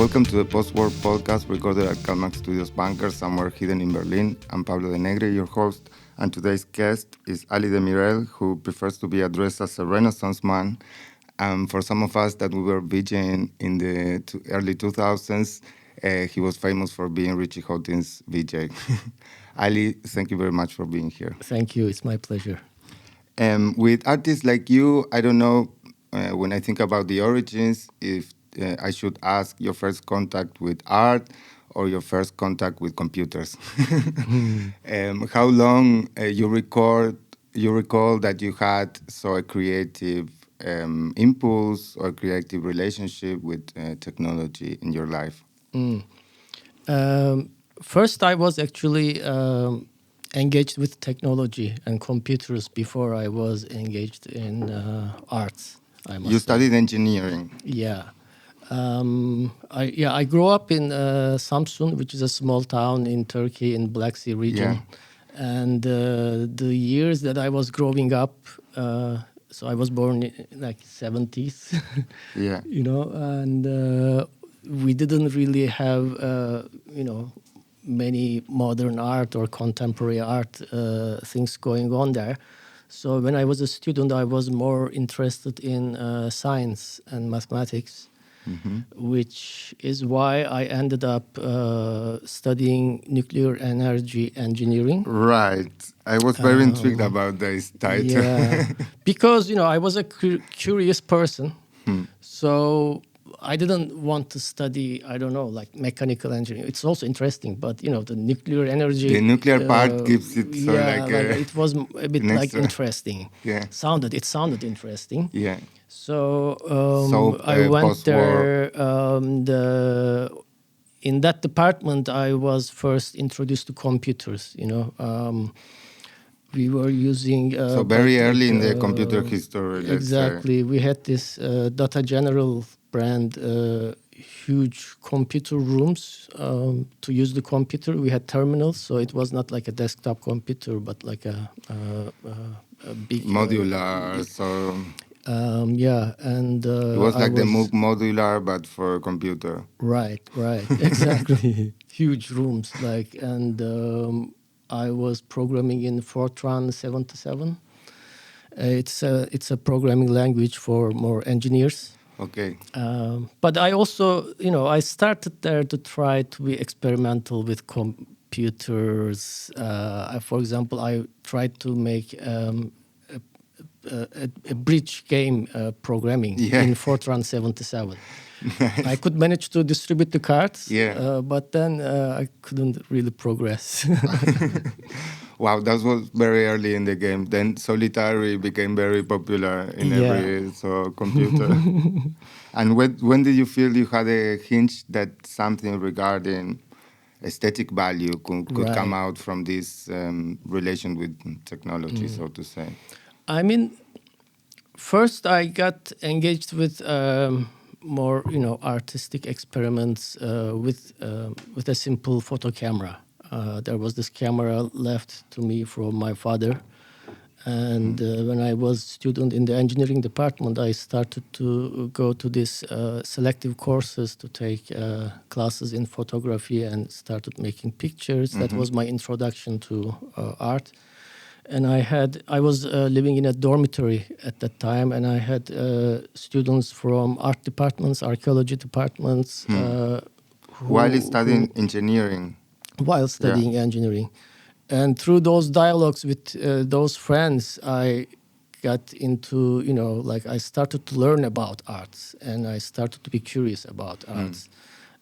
Welcome to the Post-War podcast recorded at Kalmack Studios Bunker, somewhere hidden in Berlin. I'm Pablo de Negre, your host, and today's guest is Ali Demirel, who prefers to be addressed as a Renaissance man. For some of us that we were VJing in the early 2000s, he was famous for being Richie Houghton's VJ. Ali, thank you very much for being here. Thank you. It's my pleasure. With artists like you, I don't know, when I think about the origins, if I should ask your first contact with art or your first contact with computers. How long you recall that you had a creative impulse or creative relationship with technology in your life? First, I was actually engaged with technology and computers before I was engaged in arts. You studied engineering. Yeah. I grew up in Samsun, which is a small town in Turkey in Black Sea region. Yeah. And the years that I was growing up, so I was born in like 70s. Yeah. And we didn't really have, many modern art or contemporary art things going on there. So when I was a student, I was more interested in science and mathematics. Mm-hmm. Which is why I ended up studying nuclear energy engineering. Right. I was very intrigued about this title. Yeah, because, I was a curious person. So I didn't want to study, like mechanical engineering. It's also interesting, but, the nuclear energy... The nuclear part gives it it was a bit interesting. Yeah. It sounded interesting. Yeah. So I went there. In that department, I was first introduced to computers. We were using. So very early in the computer history. Exactly, we had this Data General brand, huge computer rooms to use the computer. We had terminals, so it was not like a desktop computer, but like a big modular. And it was like the MOOC modular, but for a computer. Right, exactly. Huge rooms, and I was programming in Fortran 77. It's a programming language for more engineers. Okay. But I also, I started there to try to be experimental with computers. For example, I tried to make a bridge game programming in Fortran 77. Nice. I could manage to distribute the cards, but then I couldn't really progress. Wow, that was very early in the game. Then Solitary became very popular in every computer. And when did you feel you had a hinge that something regarding aesthetic value could come out from this relation with technology, so to say? I mean, first I got engaged with more, artistic experiments with a simple photo camera. There was this camera left to me from my father. And when I was student in the engineering department, I started to go to these selective courses to take classes in photography and started making pictures. Mm-hmm. That was my introduction to art. And I was living in a dormitory at that time, and I had students from art departments, archaeology departments. While studying engineering. While studying engineering. And through those dialogues with those friends, I got into, I started to learn about arts, and I started to be curious about arts.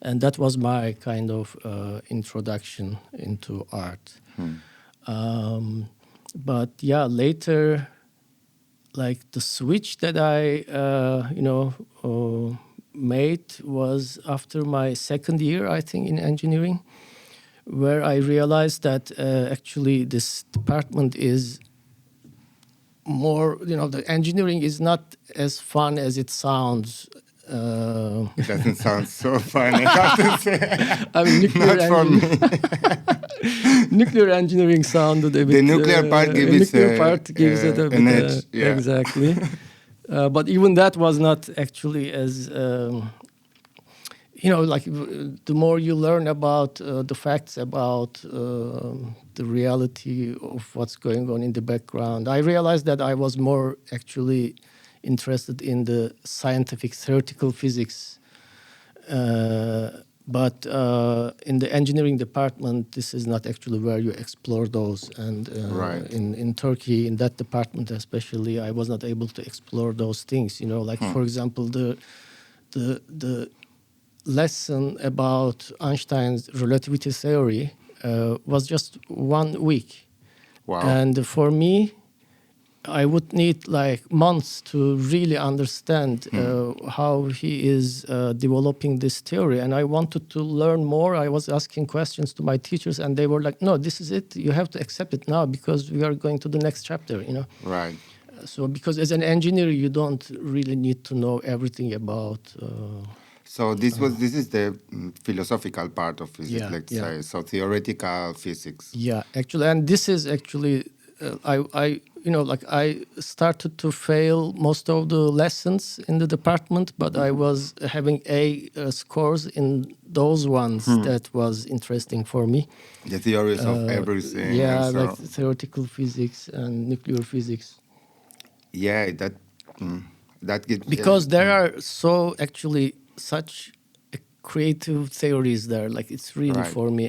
And that was my kind of introduction into art. But later, the switch that I, made was after my second year, I think, in engineering, where I realized that actually this department is more, the engineering is not as fun as it sounds. It doesn't sound so fun, I have to say. I mean, not for me. Nuclear engineering sounded a bit... The nuclear part gives it a bit... an edge. Exactly. But even that was not actually as like the more you learn about the facts about the reality of what's going on in the background, I realized that I was more actually interested in the scientific theoretical physics. But in the engineering department, this is not actually where you explore those. And Right. in Turkey, in that department especially, I was not able to explore those things. Like for example, the lesson about Einstein's relativity theory was just 1 week. Wow. And for me, I would need like months to really understand how he is developing this theory. And I wanted to learn more. I was asking questions to my teachers, and they were like, no, this is it. You have to accept it now because we are going to the next chapter, Right. So because as an engineer, you don't really need to know everything about... So this is the philosophical part of physics, Yeah, let's yeah. say. So theoretical physics. Yeah, actually, and this is actually, I started to fail most of the lessons in the department, but I was having A scores in those ones that was interesting for me. The theories of everything. Yeah, and so, like theoretical physics and nuclear physics. yeah, that gives Because there are actually such creative theories there. Like it's really Right. for me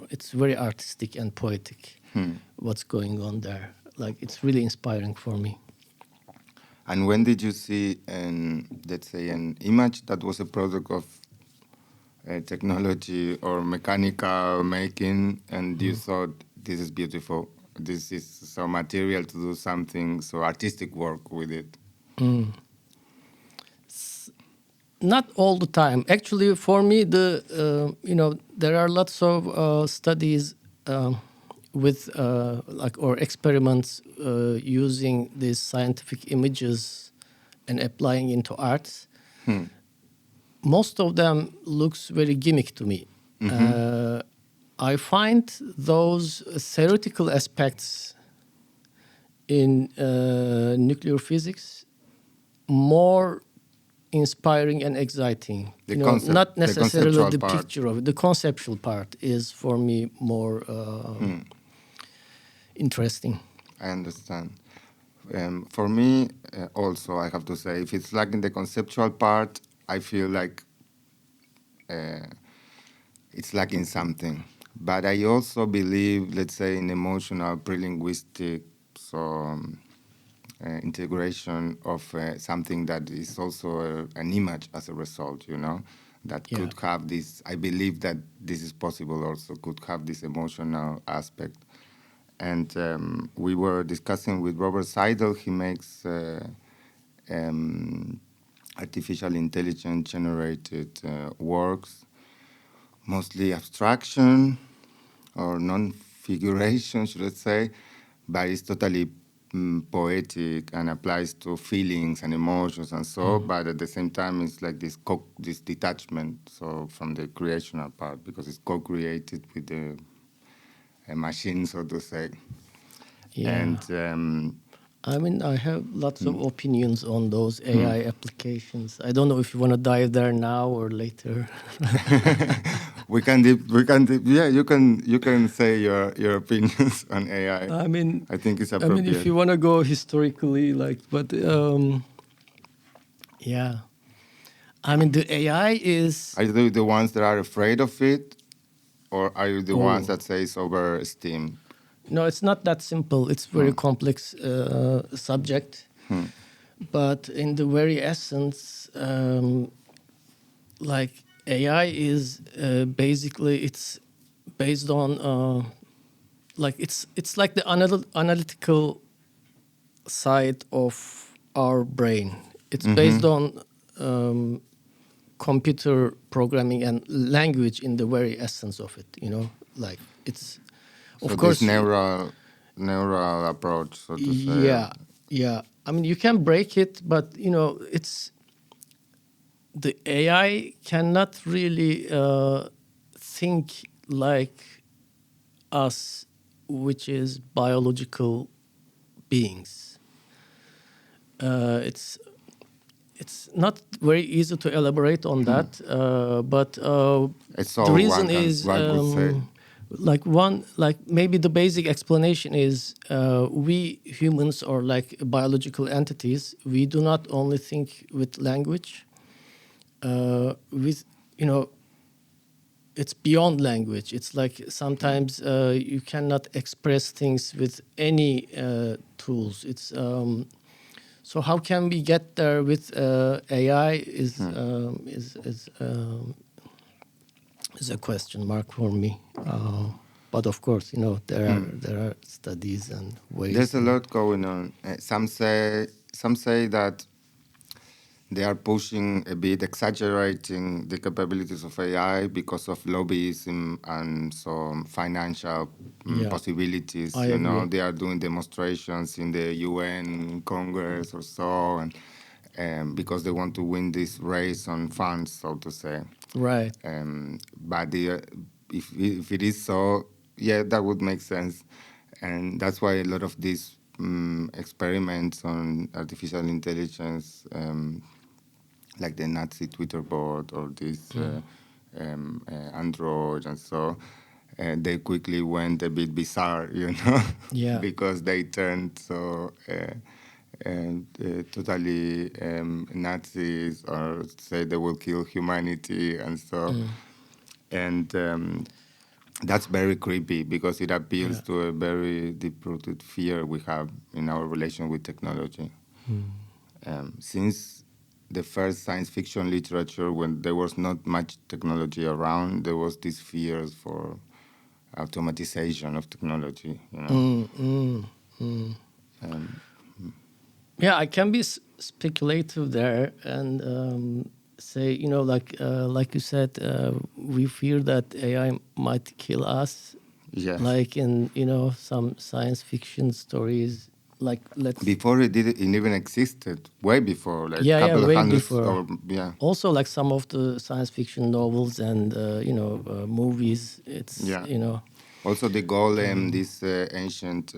it's very artistic and poetic what's going on there. Like it's really inspiring for me. And when did you see let's say an image that was a product of technology or mechanical making, and you thought, this is beautiful, this is so material to do something so artistic work with it? Not all the time. Actually, for me, there are lots of studies with or experiments using these scientific images and applying into arts. Most of them looks very gimmick to me. I find those theoretical aspects in nuclear physics more inspiring and exciting. Not necessarily the part. picture of it. The conceptual part is for me more interesting. I understand. For me, also, I have to say, if it's lacking the conceptual part, I feel like it's lacking something. But I also believe, let's say, in emotional, pre-linguistic, integration of something that is also an image as a result, that could have this. I believe that this is possible also, could have this emotional aspect. And we were discussing with Robert Seidel. He makes artificial intelligence generated works, mostly abstraction or non-figuration, should I say, but it's totally poetic and applies to feelings and emotions and so. But at the same time, it's like this detachment, so from the creational part, because it's co-created with the machine, so to say. Yeah. And I mean, I have lots of opinions on those AI applications. I don't know if you want to dive there now or later. we can yeah, you can say your opinions on AI. I mean, I think it's appropriate. if you want to go historically, yeah. I mean, the AI is... Are you the ones that are afraid of it, or are you the ones that say it's overesteemed? No, it's not that simple. It's very complex subject. But in the very essence, like AI is basically, it's based on it's like the analytical side of our brain. It's based on computer programming and language in the very essence of it. Like it's... Of course, this neural approach, so to say. Yeah. I mean, you can break it, but it's the AI cannot really think like us, which is biological beings. it's not very easy to elaborate on that, but It's the all reason one, is one would say. like maybe the basic explanation is we humans or like biological entities, we do not only think with language, with it's beyond language. It's like sometimes you cannot express things with any tools. It's so how can we get there with AI is a question mark for me. But of course, there are studies and ways. There's a lot going on. Some say that they are pushing a bit, exaggerating the capabilities of AI because of lobbyism and some financial possibilities. I agree. They are doing demonstrations in the UN Congress or so, and because they want to win this race on funds, so to say. Right. But if it is so, yeah, that would make sense, and that's why a lot of these experiments on artificial intelligence, like the Nazi Twitter bot or this Android and so, they quickly went a bit bizarre, Yeah. because they turned so totally Nazis, or say they will kill humanity and so. And that's very creepy because it appeals to a very deep-rooted fear we have in our relation with technology. Since the first science fiction literature, when there was not much technology around, there was these fears for automatization of technology. Yeah, I can be speculative there and say, like you said, we fear that AI might kill us. Yes. Like in some science fiction stories, like before it even existed, way before, like yeah, couple of way hundreds, before. or yeah. Also, like some of the science fiction novels and movies. It's Also the golem, these ancient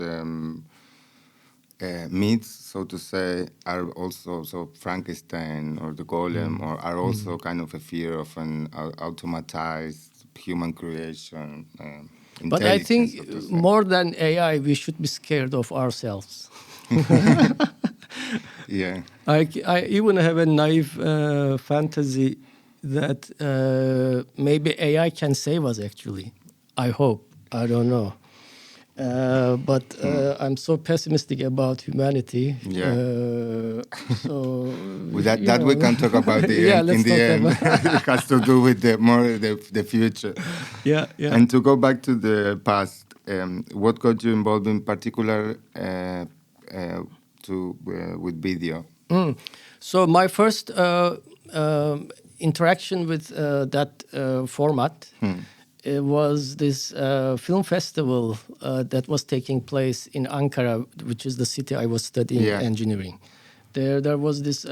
myths, so to say, are also, so Frankenstein or the golem, or are also kind of a fear of an automatized human creation. But I think So to say. more than AI, we should be scared of ourselves. Yeah. I even have a naive fantasy that maybe AI can save us, actually. I hope. I don't know. But I'm so pessimistic about humanity. Yeah. So with that we can talk about the yeah, end. let's In the talk end, it has to do with the future. Yeah. And to go back to the past, what got you involved in particular with video? So my first interaction with that format was this film festival that was taking place in Ankara, which is the city I was studying engineering. There was this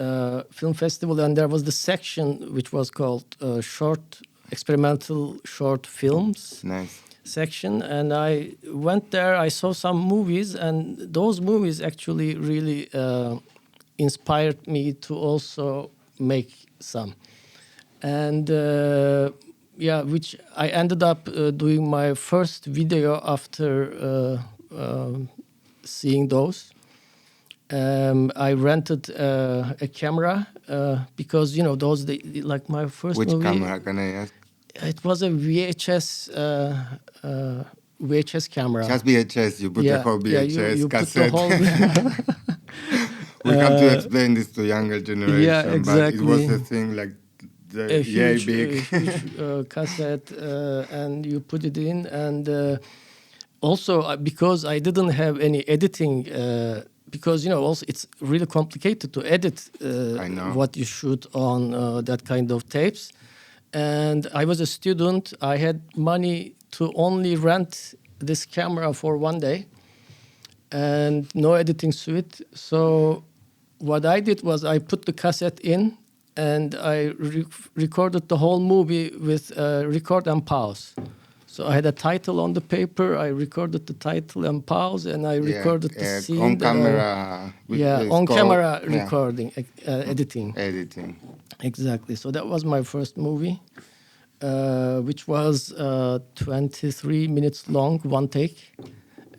film festival, and there was the section which was called experimental short films. Nice. Section, and I went there. I saw some movies, and those movies actually really inspired me to also make some. And which I ended up doing my first video after seeing those. I rented a camera because those like my first Which movie. Which camera, can I ask? It was a VHS camera. Just VHS. You put the whole VHS you cassette. Put the whole we have to explain this to younger generation. Yeah, exactly. But it was a thing like a huge, big cassette, and you put it in, and also because I didn't have any editing. Because also it's really complicated to edit what you shoot on that kind of tapes. And I was a student. I had money to only rent this camera for one day and no editing suite. So what I did was I put the cassette in and I recorded the whole movie with record and pause. So I had a title on the paper. I recorded the title and pause, and I recorded the scene. On camera. On camera Yeah. recording, editing. Editing. Exactly. So that was my first movie, which was 23 minutes long, one take,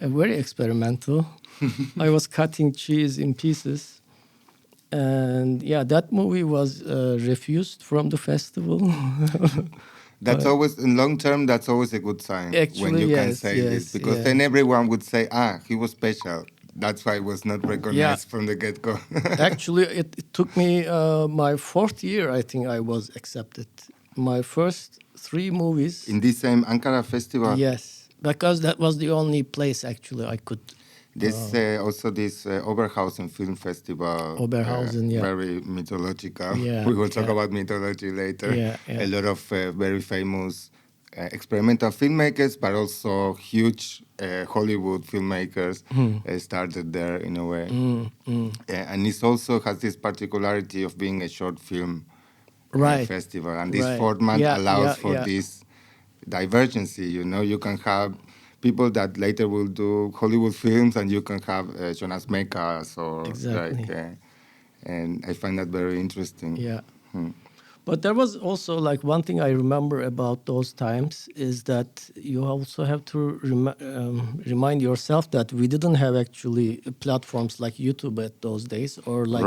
very experimental. I was cutting cheese in pieces. And yeah, that movie was refused from the festival. That's always, in long term, that's always a good sign when you can say this. Because then everyone would say, he was special. That's why it was not recognized from the get-go. Actually, it took me my fourth year, I think I was accepted. My first 3 movies. In this same Ankara festival? Yes, because that was the only place actually I could. This also this Oberhausen Film Festival. Oberhausen, very mythological. Yeah, We will talk about mythology later. Yeah. A lot of very famous experimental filmmakers, but also huge Hollywood filmmakers started there in a way. And it also has this particularity of being a short film festival, and this format allows for this divergency. You can have people that later will do Hollywood films, and you can have Jonas Mekas or and I find that very interesting. Yeah. But there was also like one thing I remember about those times is that you also have to remind yourself that we didn't have actually platforms like YouTube at those days, or like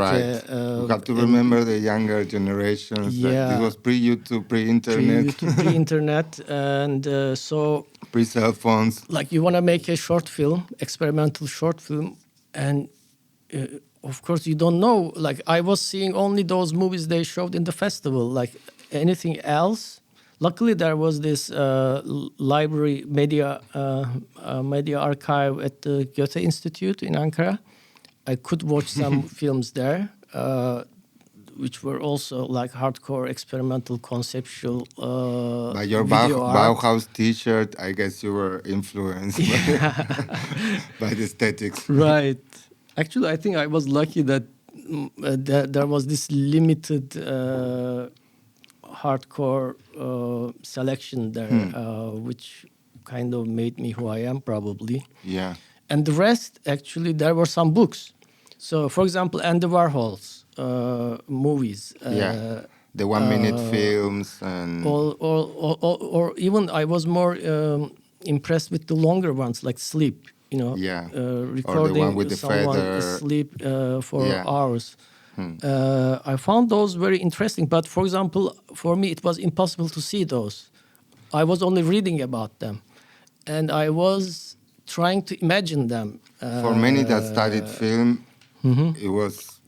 you have to remember the younger generations. This was pre-YouTube, pre-internet, pre-internet, and so pre-cell phones. Like you want to make a short film, experimental short film, and of course, you don't know. Like I was seeing only those movies they showed in the festival. Like anything else. Luckily, there was this library media archive at the Goethe Institute in Ankara. I could watch some films there, which were also like hardcore, experimental, conceptual. By your Bauhaus T-shirt, I guess you were influenced by the aesthetics. Right. Actually, I think I was lucky that there was this limited hardcore selection there, which kind of made me who I am, probably. Yeah. And the rest, actually, there were some books. So, for example, Andy Warhol's movies. The 1 minute films. And or even I was more impressed with the longer ones, like Sleep. Recording or the one with the someone feather. asleep for hours. I found those very interesting, but for example, for me, it was impossible to see those. I was only reading about them, and I was trying to imagine them. For many that studied film, it was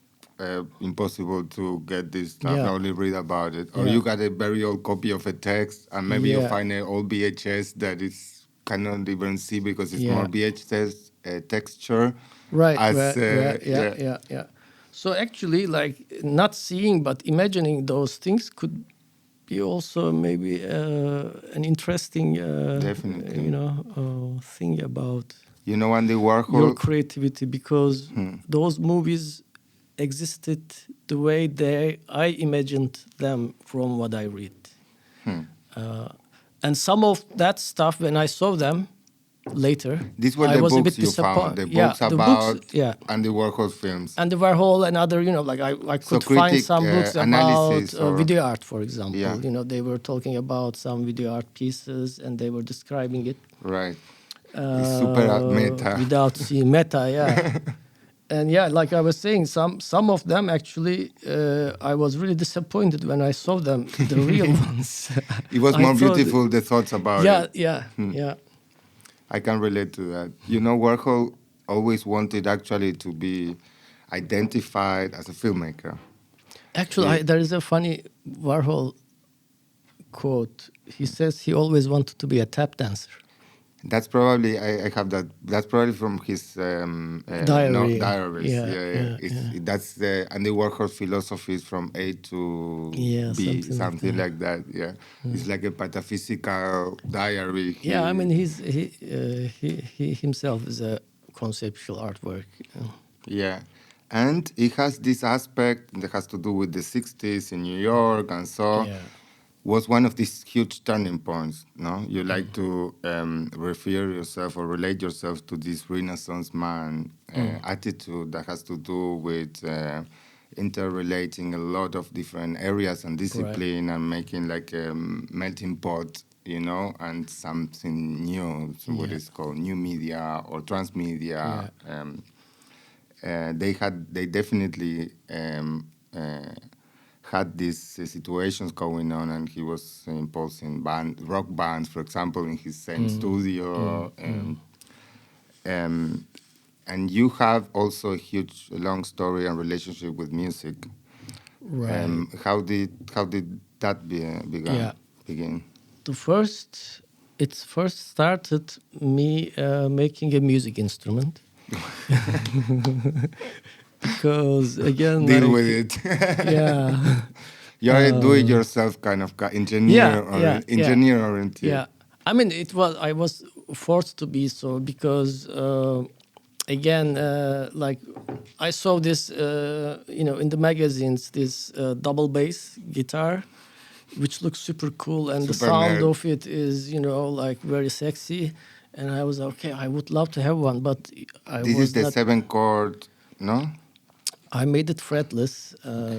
impossible to get this stuff, only read about it. Or you got a very old copy of a text, and maybe you find an old VHS that is cannot even see because it's more VHS texture. Right. So actually, like not seeing but imagining those things could be also maybe an interesting, thing about Andy Warhol, your creativity, because those movies existed the way I imagined them from what I read. And some of that stuff, when I saw them later, these were the books you found. The books about Andy Warhol films. Andy Warhol and other, like I could find some books about video art, for example. Yeah. They were talking about some video art pieces and they were describing it. Right. It's super meta. Without seeing meta, And like I was saying, some of them actually, I was really disappointed when I saw them, the real ones. It was more beautiful, the thoughts about it. Yeah. I can relate to that. Warhol always wanted actually to be identified as a filmmaker. Actually, there is a funny Warhol quote. He says he always wanted to be a tap dancer. That's probably, I have that, that's probably from his diaries. That's the Andy Warhol philosophies from A to B, something like that. It's like a metaphysical diary. He himself is a conceptual artwork. Yeah, and it has this aspect that has to do with the 60s in New York and so. was one of these huge turning points. No, you like to refer yourself or relate yourself to this Renaissance man attitude that has to do with interrelating a lot of different areas and discipline and making like a melting pot, you know, and something new, so what is called new media or transmedia. They definitely had these situations going on, and he was impulsing rock bands, for example, in his same studio. And you have also a huge, long story and relationship with music. Right. How did that begin? It first started me making a music instrument. Because again, Deal like, with it. yeah. You're a do-it-yourself kind of engineer engineer oriented. Yeah. I mean, I was forced to be so because, again, like I saw this, in the magazines, this double bass guitar, which looks super cool, and the Super sound nerd. of it is, like very sexy. And I was okay. I would love to have one, but This is the 7-chord, no? I made it fretless,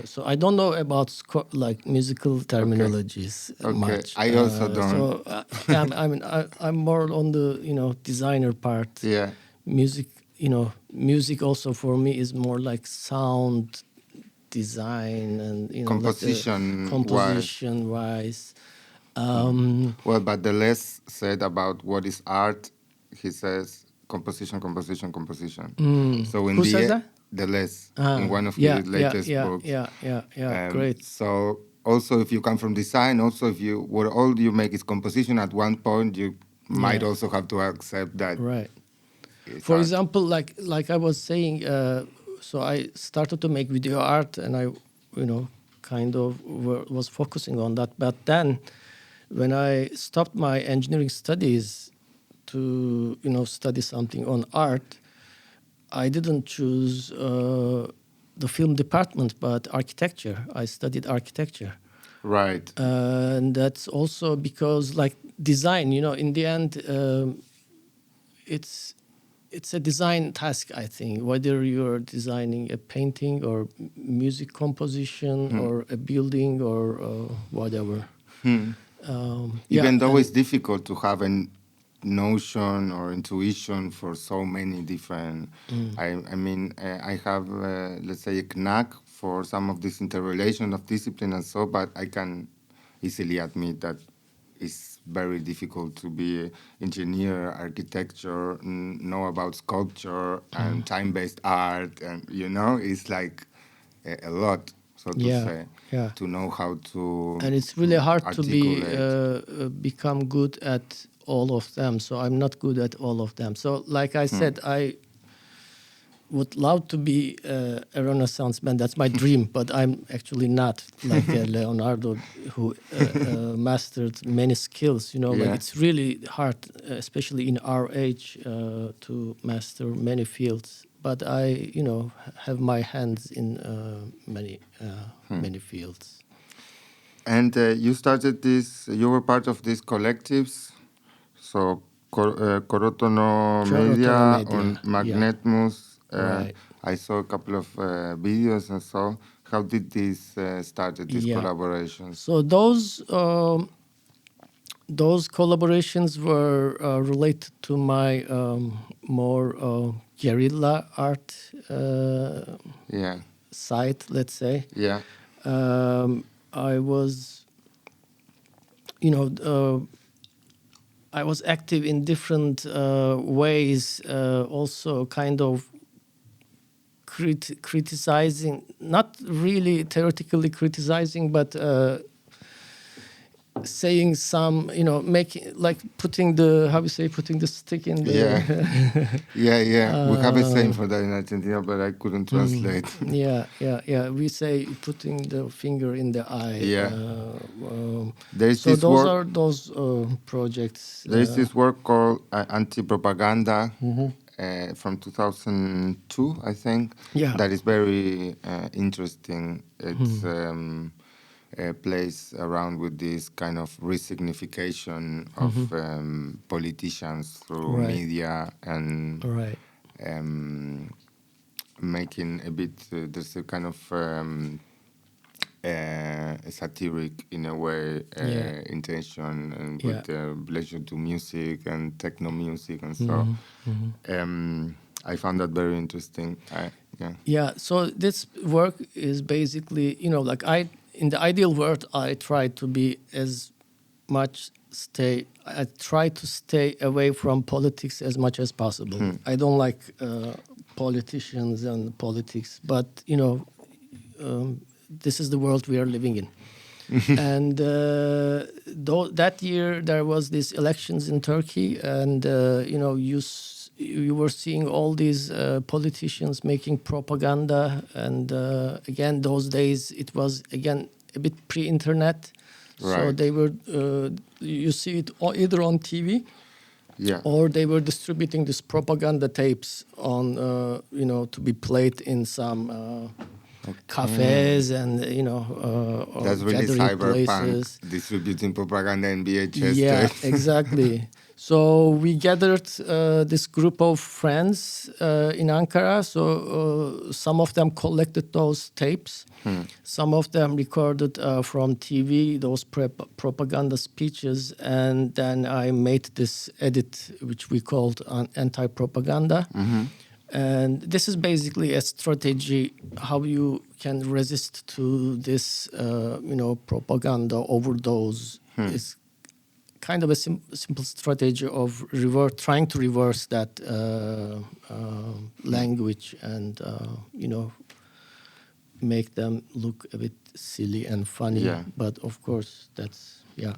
so I don't know about like musical terminologies much. I also don't. So I'm more on the designer part. Yeah. Music, music also for me is more like sound design and composition wise. Well, but Deleuze said about what is art. He says composition. So in Who says that? Deleuze, in one of his latest books. Yeah. Great. So also, if you come from design, also if all you make is composition, at one point you might also have to accept that. Right. It's For art. example, like I was saying, so I started to make video art, and I, kind of was focusing on that. But then, when I stopped my engineering studies to study something on art, I didn't choose the film department, but architecture. I studied architecture. Right. And that's also because, like, design, in the end, it's a design task, I think, whether you're designing a painting or music composition or a building or whatever. Even though it's difficult to have a notion or intuition for so many different, I have, let's say, a knack for some of this interrelation of discipline and so, but I can easily admit that it's very difficult to be engineer, architecture, know about sculpture and time-based art, and it's like a lot, so to say, to know how to. And it's really hard articulate. to become good at all of them. So I'm not good at all of them. So, like I said, I would love to be a Renaissance man. That's my dream, but I'm actually not like Leonardo, who mastered many skills. Like it's really hard, especially in our age, to master many fields. But I, have my hands in many fields. And you started this. You were part of these collectives, so Körotonomedya and Magnetmus. Right. I saw a couple of videos and so. How did this started, these collaborations? So those collaborations were related to my more guerrilla art side, let's say. Yeah. I was, I was active in different ways, also kind of criticizing, not really theoretically criticizing, but saying some, making, like putting the, putting the stick in the... Yeah. We have a saying for that in Argentina, but I couldn't translate. We say putting the finger in the eye. There's so this those work, are those projects. There's this work called Anti-Propaganda from 2002, I think. Yeah. That is very interesting. It's plays around with this kind of resignification of politicians through Right. media and Right. making a bit, there's a kind of satiric in a way Yeah. intention, and Yeah. with relation to music and techno music and so. I found that very interesting. Yeah. Yeah, so this work is basically, like in the ideal world, I try to be as much I try to stay away from politics as much as possible. I don't like politicians and politics, but, this is the world we are living in. And that year there was these elections in Turkey, and you were seeing all these politicians making propaganda, and again those days it was again a bit pre-internet, so Right. they were you see it either on TV, Yeah. or they were distributing these propaganda tapes on to be played in some cafes and or That's really gathering cyberpunk, places. distributing propaganda in VHS Yeah, tapes. exactly. So we gathered this group of friends in Ankara. So some of them collected those tapes. Some of them recorded from TV those propaganda speeches, and then I made this edit, which we called anti-propaganda. And this is basically a strategy how you can resist to this, propaganda overdose. It's kind of a simple strategy of trying to reverse that language and, make them look a bit silly and funny. Yeah. But of course, that's, yeah.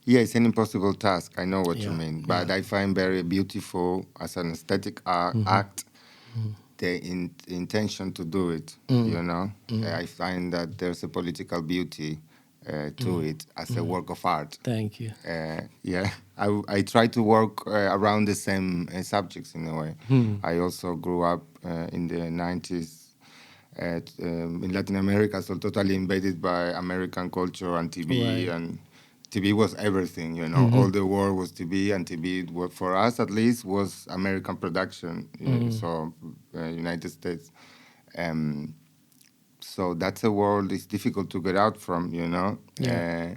Yeah, it's an impossible task. I know what you Yeah, mean, but yeah. I find very beautiful as an aesthetic act the intention to do it. You know, I find that there's a political beauty to it as a work of art. Thank you. Yeah, I try to work around the same subjects in a way. I also grew up in the 90s in Latin America, so totally invaded by American culture and TV, Right. and TV was everything, you know. All the world was TV, and TV, for us at least, was American production, so United States. So that's a world it's difficult to get out from, you know. Yeah.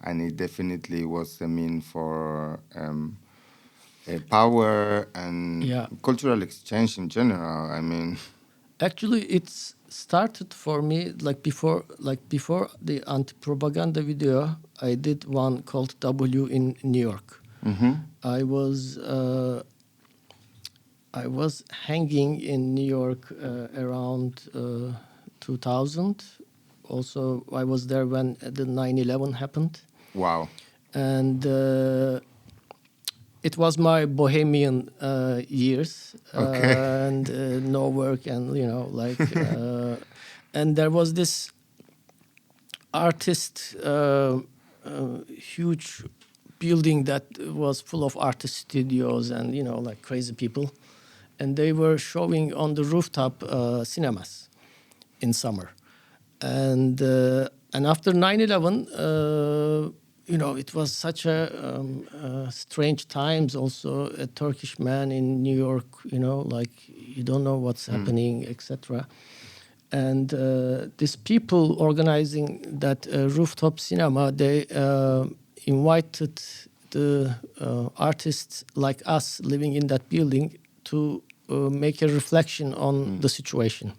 And it definitely was a mean for power and Yeah. cultural exchange in general. I mean, Actually, it's started for me before the anti-propaganda video. I did one called W in New York. I was hanging in New York around 2000. Also, I was there when the 9/11 happened, wow. and it was my bohemian years, Okay. and no work, and and there was this artist, huge building that was full of artist studios and crazy people, and they were showing on the rooftop cinemas in summer, and after 9/11, it was such a strange times. Also, a Turkish man in New York, you don't know what's happening, etc. And these people organizing that rooftop cinema, they invited the artists like us living in that building to make a reflection on the situation.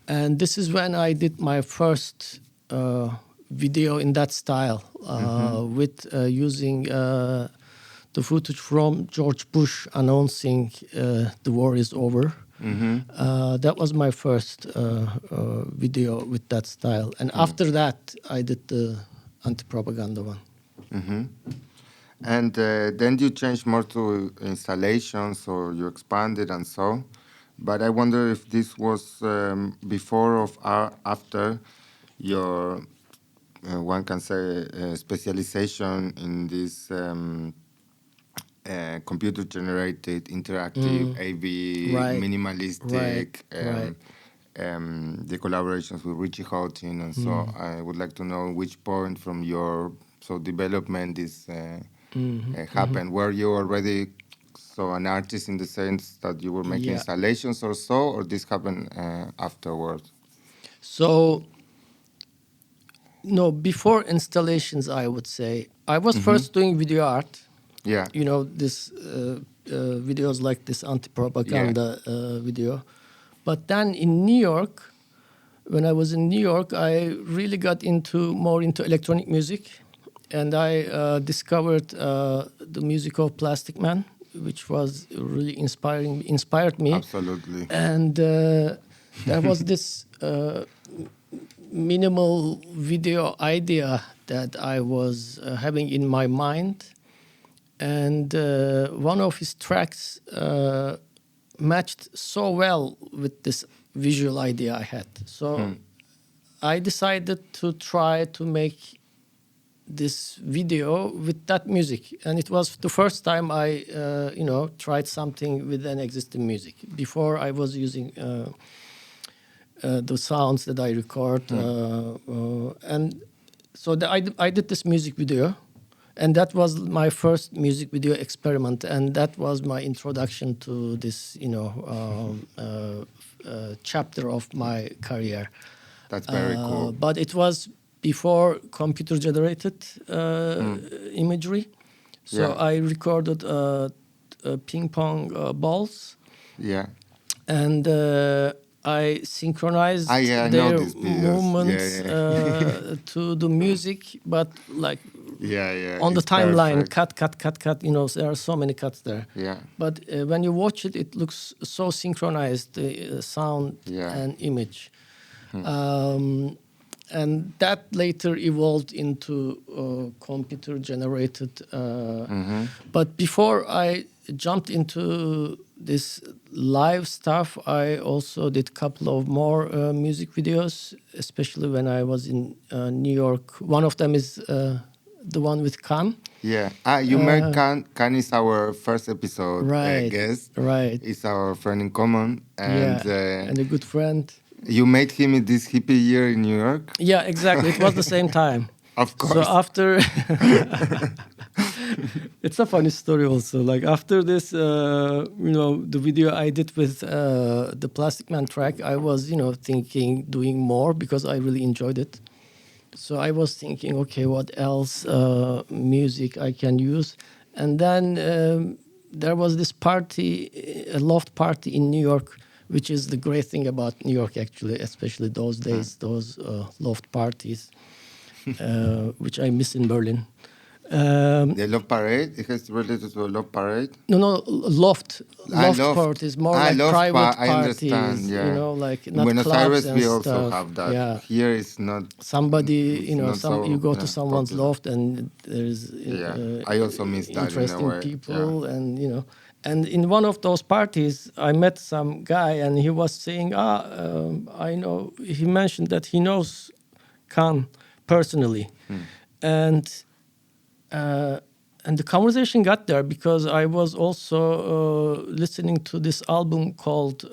And this is when I did my first video in that style, with using the footage from George Bush announcing the war is over. That was my first video with that style. And after that, I did the anti-propaganda one. And then you changed more to installations, or you expanded and so. But I wonder if this was before or after your, one can say, specialization in this computer-generated, interactive, AV, Right. minimalistic Right. Right. the collaborations with Richie Houghton, and so I would like to know which point from your development this happened. Were you already an artist in the sense that you were making Yeah. installations or so, or this happened afterwards? So, no, before installations, I would say I was first doing video art. Yeah. You know, this videos like this anti-propaganda video. But then in New York, when I was in New York, I really got more into electronic music, and I discovered the music of Plastikman, which was really inspired me. Absolutely. And there was this minimal video idea that I was having in my mind, and one of his tracks matched so well with this visual idea I had. So I decided to try to make this video with that music, and it was the first time I tried something with an existing music. Before I was using the sounds that I record, and so I did this music video, and that was my first music video experiment, and that was my introduction to this chapter of my career. That's very cool. But it was before computer generated imagery, so I recorded ping pong balls. Yeah. And I synchronized I know their these videos. movements to the music, but like on the it's timeline, perfect. cut. You know, there are so many cuts there. Yeah. But when you watch it, it looks so synchronized, the sound and image. And that later evolved into computer-generated. But before I jumped into this live stuff, I also did a couple of more music videos, especially when I was in New York. One of them is the one with Khan. Yeah. You met Khan. Khan is our first episode guest. Right. He's our friend in common. And, and a good friend. You met him in this hippie year in New York? Yeah, exactly. It was the same time. Of course. So after... It's a funny story also. Like after this, the video I did with the Plastikman track, I was, thinking doing more because I really enjoyed it. So I was thinking, okay, what else music I can use? And then there was this party, a loft party in New York, which is the great thing about New York, actually, especially those days, those loft parties, which I miss in Berlin. The Love Parade? It has related to a Love Parade? No, loft parties, more like private parties. I understand, yeah. You know, like not Buenos clubs Aires, and we stuff. also have that. Yeah. Here it's not. Somebody, you go to yeah, someone's popular. loft and there's I also miss that interesting in a way. people, and and in one of those parties, I met some guy, and he was saying, I know. He mentioned that he knows Khan personally, and the conversation got there because I was also listening to this album called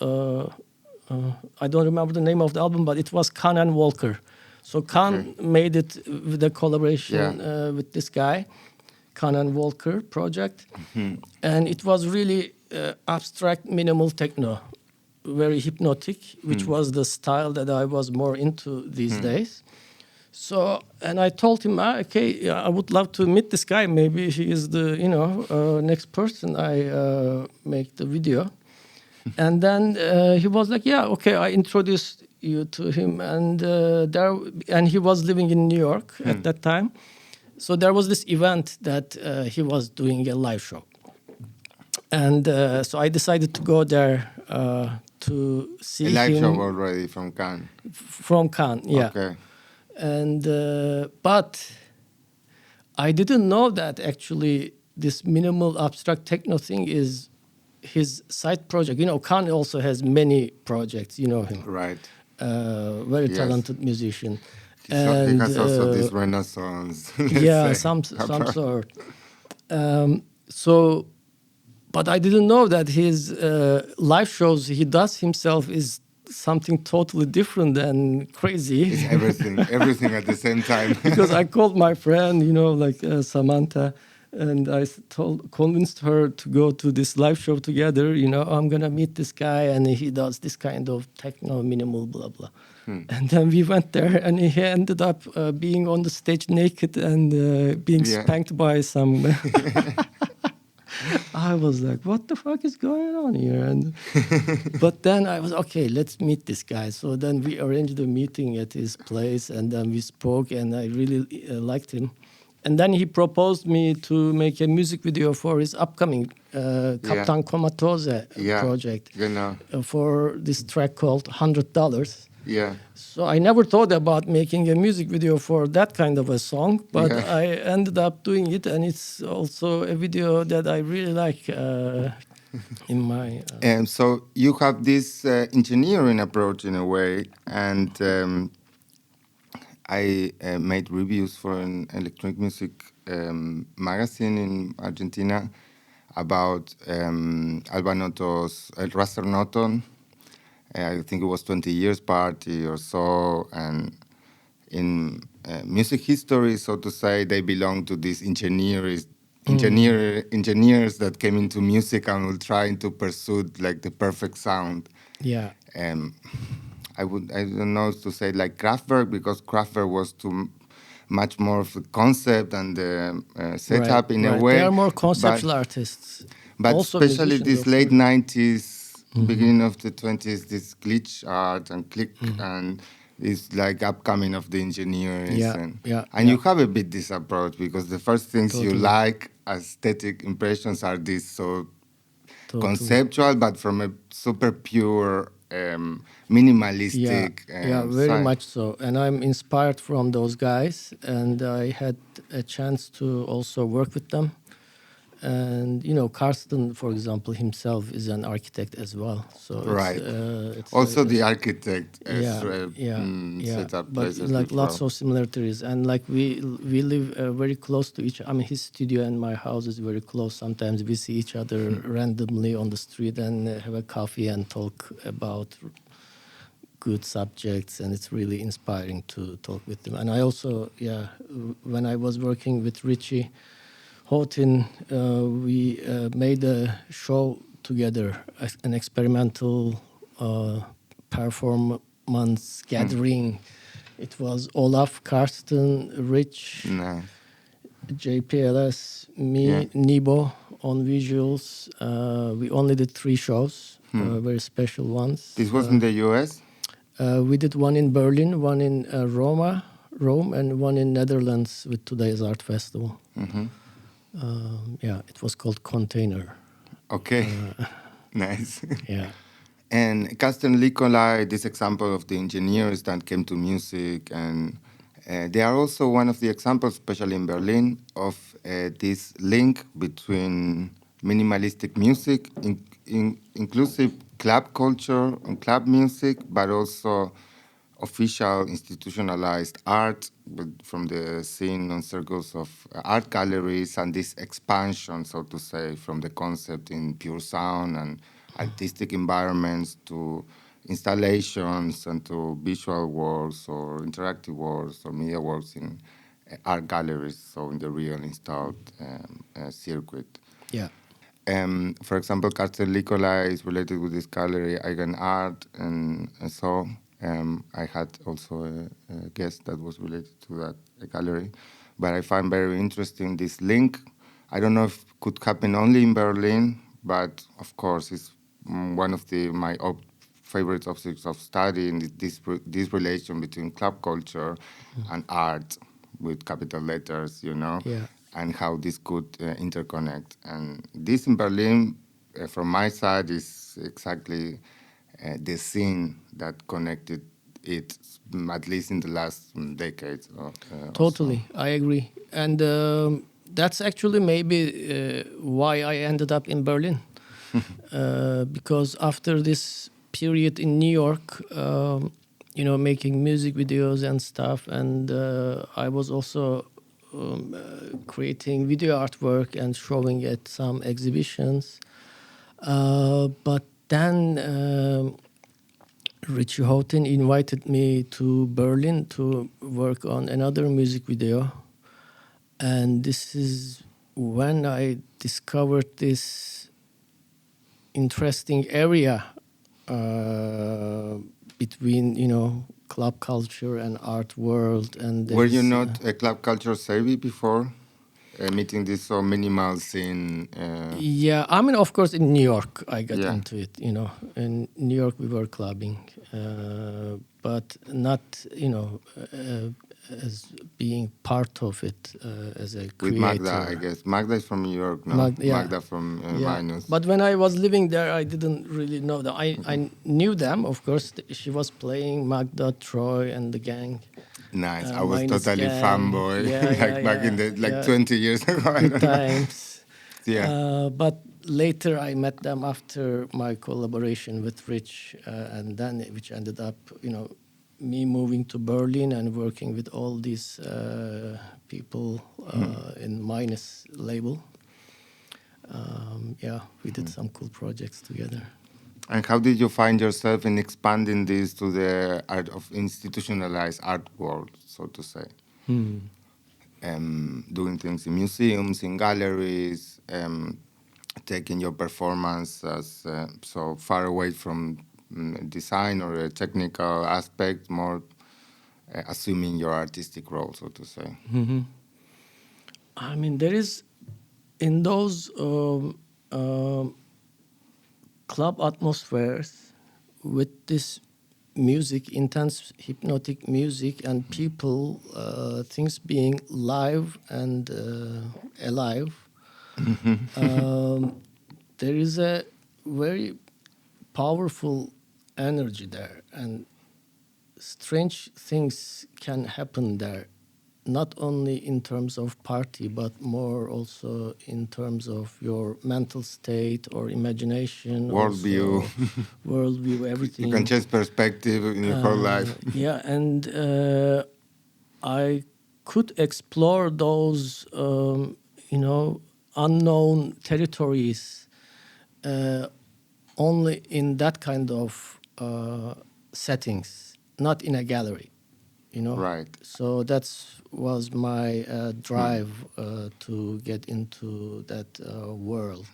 I don't remember the name of the album, but it was Khan and Walker. So Khan made it with a collaboration with this guy, Khan and Walker project, and it was really abstract, minimal techno, very hypnotic, which was the style that I was more into these days. So, and I told him, okay, I would love to meet this guy. Maybe he is the, next person I make the video. And then he was like, yeah, okay, I introduced you to him. And he was living in New York at that time. So there was this event that he was doing a live show. And so I decided to go there to see him. A live show already from Cannes? From Cannes, yeah. Okay. And but I didn't know that actually this minimal abstract techno thing is his side project. Khan also has many projects. You know him, right? Very talented musician. He has also this Renaissance. Some sort. But I didn't know that his live shows he does himself is something totally different and crazy. It's everything at the same time. Because I called my friend, like Samantha, and I convinced her to go to this live show together. I'm gonna meet this guy, and he does this kind of techno minimal blah blah. And then we went there, and he ended up being on the stage naked and being spanked by some. I was like, what the fuck is going on here? But then I was, okay, let's meet this guy. So then we arranged a meeting at his place, and then we spoke, and I really liked him. And then he proposed me to make a music video for his upcoming Captain Comatose project for this track called $100. Yeah. So I never thought about making a music video for that kind of a song, but I ended up doing it, and it's also a video that I really like in my... And so you have this engineering approach in a way, and I made reviews for an electronic music magazine in Argentina about Alba Noto's El Raster Noton. I think it was 20 years party or so, and in music history, so to say, they belong to these engineers that came into music and were trying to pursue like the perfect sound. Yeah. I don't know to say like Kraftwerk, because Kraftwerk was too much more of a concept and the setup in a way. They are more conceptual artists. But also especially this late 90s, beginning of the 20s, this glitch art and click and it's like upcoming of the engineers. And you have a bit this approach, because the first things you like, aesthetic impressions, are these so conceptual, but from a super pure, minimalistic very side. much so. And I'm inspired from those guys, and I had a chance to also work with them. And Karsten, for example, himself is an architect as well. So it's also the architect set up but places like before. lots of similarities, and like we live very close to each. I mean, his studio and my house is very close. Sometimes we see each other randomly on the street and have a coffee and talk about good subjects, and it's really inspiring to talk with them. And I also, when I was working with Richie Houghton, we made a show together, an experimental performance gathering. It was Olaf, Karsten, Rich, JPLS, me, Nibo on visuals. We only did 3 shows, very special ones. This was in the US? We did one in Berlin, one in Rome, and one in Netherlands with Today's Art Festival. It was called Container. Okay, nice. Yeah. And Carsten Licolai, this example of the engineers that came to music, and they are also one of the examples, especially in Berlin, of this link between minimalistic music, inclusive club culture and club music, but also official institutionalized art from the scene on circles of art galleries, and this expansion, so to say, from the concept in pure sound and artistic environments to installations and to visual works or interactive works or media works in art galleries, so in the real installed circuit. Yeah. For example, Carsten Licolai is related with this gallery, Eigen Art, and so I had also a guest that was related to that gallery. But I find very interesting this link. I don't know if it could happen only in Berlin, but of course it's one of my favorite objects of study, in this relation between club culture and art with capital letters, and how this could interconnect. And this in Berlin, from my side, is exactly the scene that connected it, at least in the last decades. Totally, I agree. And that's actually maybe why I ended up in Berlin. Because after this period in New York, making music videos and stuff, and I was also creating video artwork and showing at some exhibitions. But then Richie Houghton invited me to Berlin to work on another music video. And this is when I discovered this interesting area between, club culture and art world. And Were you not a club culture savvy before meeting this so minimal scene? Yeah, I mean, of course, in New York, I got Yeah. into it. In New York, we were clubbing, but not, as being part of it as a With creator. Magda, I guess. Magda is from New York, no? Magda from Minus. But when I was living there, I didn't really know that. I knew them, of course. She was playing Magda, Troy, and the gang. Nice. I was Minus totally gang. fanboy, back in the 20 years ago. Good times. Yeah. But later I met them after my collaboration with Rich, and then which ended up, me moving to Berlin and working with all these people in Minus label. We did some cool projects together. And how did you find yourself in expanding this to the art of institutionalized art world, so to say? Doing things in museums, in galleries, taking your performance as so far away from design or a technical aspect, more assuming your artistic role, so to say. I mean, there is in those club atmospheres with this music, intense hypnotic music, and people, things being live and alive. There is a very powerful energy there, and strange things can happen there, not only in terms of party, but more also in terms of your mental state or imagination, worldview, worldview, everything. You can change perspective in your whole life. Yeah, and I could explore those, unknown territories only in that kind of settings, not in a gallery. Right. So that was my drive to get into that world.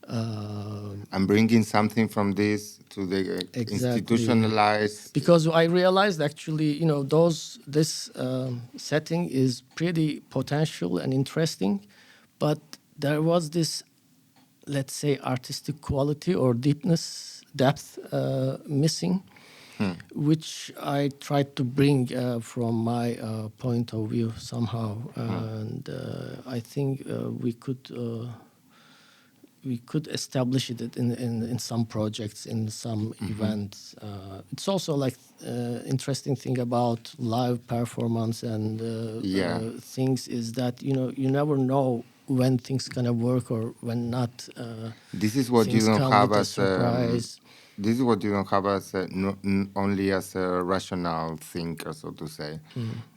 I'm bringing something from this to the institutionalized. Because I realized actually, this setting is pretty potential and interesting, but there was this, let's say, artistic quality or depth missing. Which I tried to bring from my point of view somehow, and I think we could establish it in some projects, in some events. It's also like interesting thing about live performance and things is that you never know when things gonna work or when not. This is what you don't have as surprise. This is what you don't have as only as a rational thinker, so to say.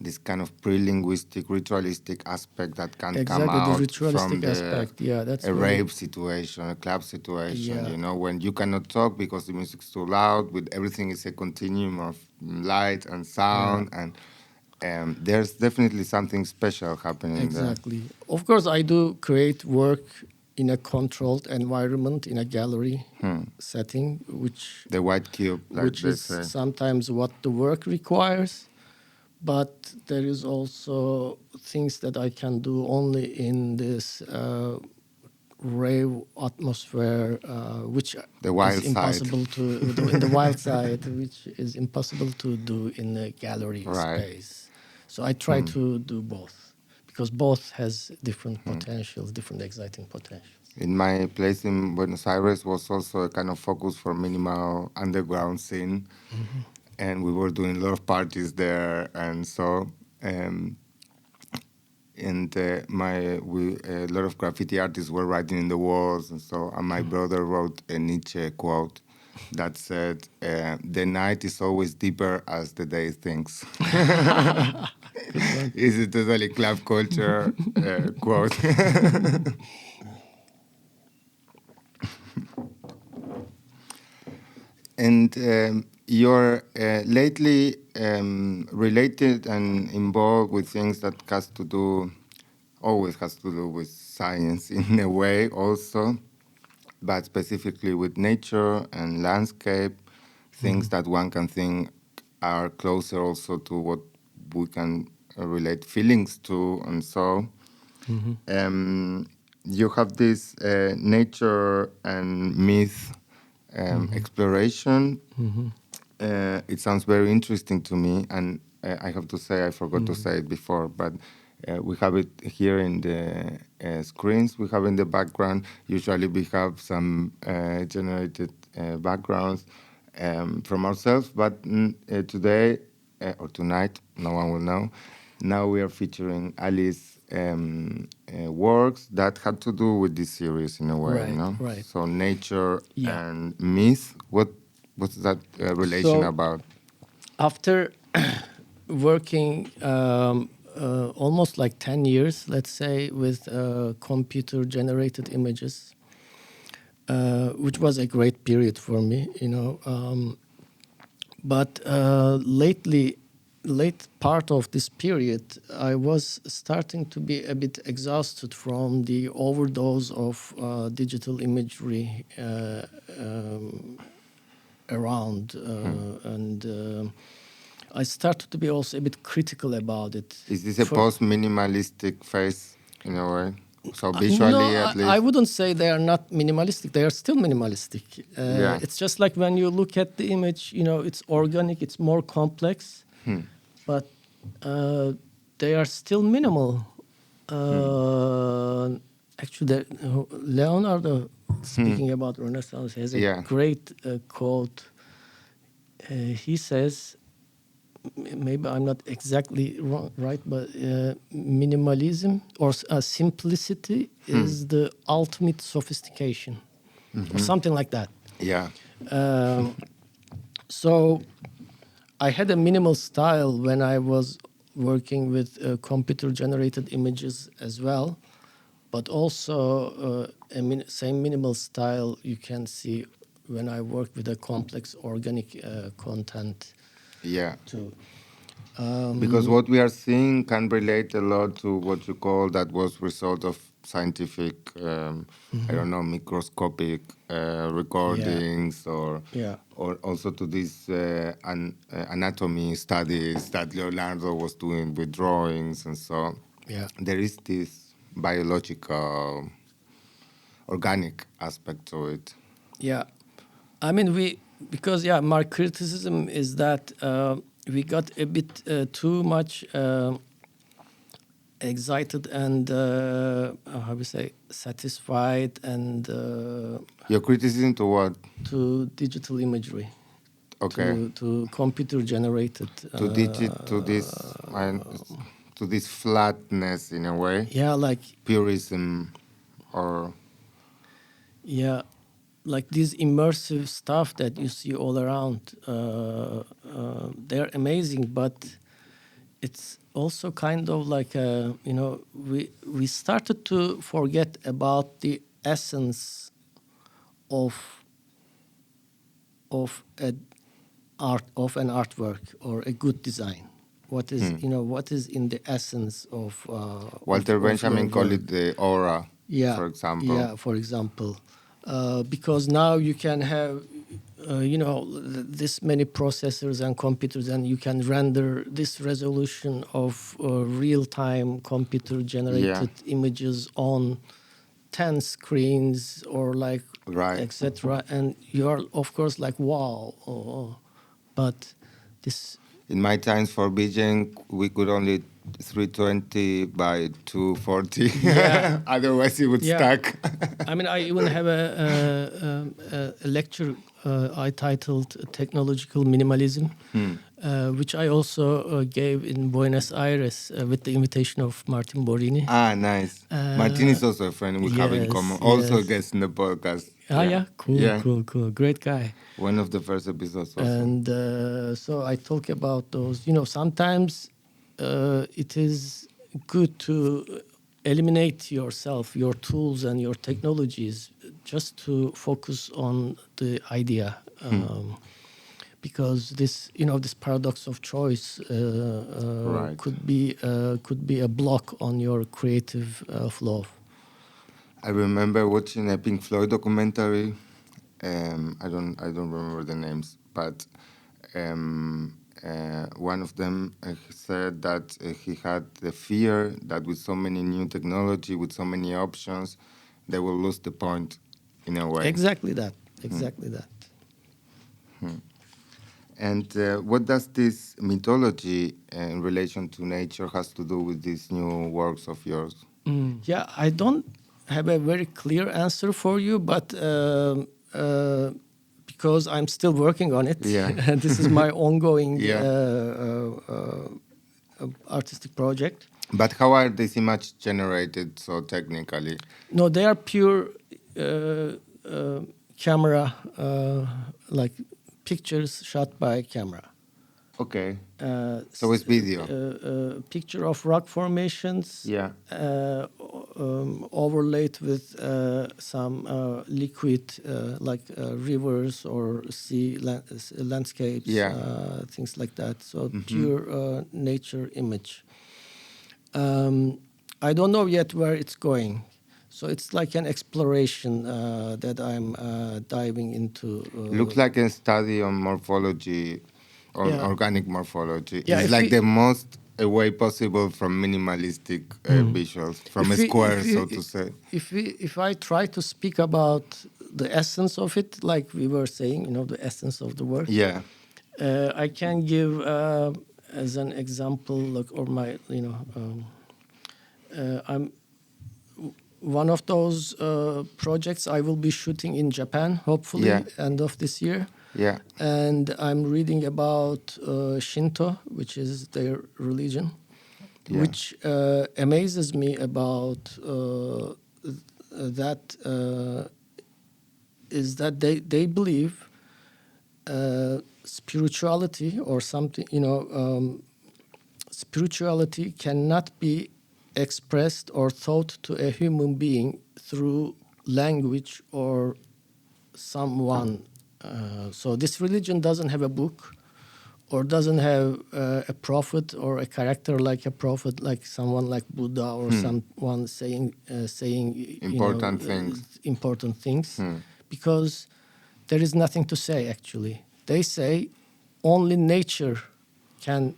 This kind of pre-linguistic, ritualistic aspect that can come out the ritualistic from aspect. Yeah, that's a rave situation, a club situation. When you cannot talk because the music's too loud. With everything is a continuum of light and sound, and there's definitely something special happening there. Exactly. Of course, I do create work in a controlled environment, in a gallery setting, which the white cube, which is sometimes what the work requires, but there is also things that I can do only in this rave atmosphere, which is impossible to do in the wild side, which is impossible to do in a gallery space. So I try to do both. Because both has different potentials, different exciting potentials. In my place in Buenos Aires was also a kind of focus for minimal underground scene, and we were doing a lot of parties there, and so a lot of graffiti artists were writing in the walls, and so my brother wrote a Nietzsche quote that said, "The night is always deeper as the day thinks." It's a totally club culture quote. And you're lately related and involved with things that always has to do with science in a way also, but specifically with nature and landscape, things that one can think are closer also to what we can relate feelings to, and so. You have this nature and myth exploration. It sounds very interesting to me, and I have to say I forgot to say it before, but we have it here in the screens. We have in the background. Usually we have some generated backgrounds from ourselves, but today or tonight, no one will know. Now we are featuring Alice works that had to do with this series in a way, Right, no? right. So nature Yeah. and myth. What's that relation So- about? After working almost like 10 years, let's say, with computer-generated images, which was a great period for me, but late part of this period, I was starting to be a bit exhausted from the overdose of digital imagery around, and I started to be also a bit critical about it. Is this a post-minimalistic phase in a way? So visually, No, at least. I wouldn't say they are not minimalistic. They are still minimalistic. Yeah. It's just like when you look at the image, it's organic, it's more complex, but they are still minimal. Actually, Leonardo, speaking about Renaissance, has a great quote. He says, maybe I'm not exactly right, but minimalism or simplicity is the ultimate sophistication, or something like that. Yeah. So I had a minimal style when I was working with computer-generated images as well, but also same minimal style you can see when I work with a complex organic content. Yeah. Too. Because what we are seeing can relate a lot to what you call that was result of scientific, I don't know, microscopic recordings, or also to these anatomy studies that Leonardo was doing with drawings, and so there is this biological, organic aspect to it. Yeah, I mean because my criticism is that we got a bit too much excited and how we say satisfied and your criticism to what? To digital imagery. Okay. To computer generated. To this flatness in a way. Yeah, like purism, or. Yeah. Like this immersive stuff that you see all around, they're amazing, but it's also kind of like we started to forget about the essence of an artwork or a good design. What is what is in the essence of Walter Benjamin called it the aura. Yeah, for example. Yeah, for example. Because now you can have, this many processors and computers, and you can render this resolution of real-time computer-generated images on 10 screens or like, etc. And you are, of course, like, wow. But this... In my times for Beijing, we could only 320 by 240. Yeah. Otherwise, it would stack. I mean, I even have a lecture I titled Technological Minimalism, which I also gave in Buenos Aires with the invitation of Martin Borini. Ah, nice. Martin is also a friend we have in common. Also a guest in the podcast. Cool. Great guy. One of the first episodes also. And so I talk about those. Sometimes it is good to eliminate yourself, your tools and your technologies, just to focus on the idea. because this this paradox of choice Right. could be a block on your creative flow. I remember watching a Pink Floyd documentary. I don't remember the names, but one of them said that he had the fear that with so many new technology, with so many options, they will lose the point in a way. Exactly that. Exactly that. And what does this mythology in relation to nature has to do with these new works of yours? Yeah, I don't have a very clear answer for you, but because I'm still working on it, Yeah. this is my ongoing Yeah. Artistic project. But how are these images generated so technically? No, they are pure camera, like pictures shot by camera. Okay. So it's video. Picture of rock formations. Yeah. Overlaid with some liquid, like rivers or landscapes, Yeah. things like that. So pure nature image. I don't know yet where it's going. So it's like an exploration that I'm diving into. Looks like a study on morphology, on Yeah. organic morphology. Yeah, It's if like we- the most away possible from minimalistic visuals, from a If we- square, if we- so to say. If I try to speak about the essence of it, like we were saying, the essence of the work, Yeah. I can give as an example, like, or my, I'm one of those projects I will be shooting in Japan, hopefully, Yeah. end of this year. Yeah. And I'm reading about Shinto, which is their religion, Yeah. which amazes me about that is that they believe spirituality or something, spirituality cannot be expressed or thought to a human being through language or someone. So this religion doesn't have a book or doesn't have a prophet or a character like a prophet, like someone like Buddha or someone saying Important things. important things, because there is nothing to say actually. They say only nature can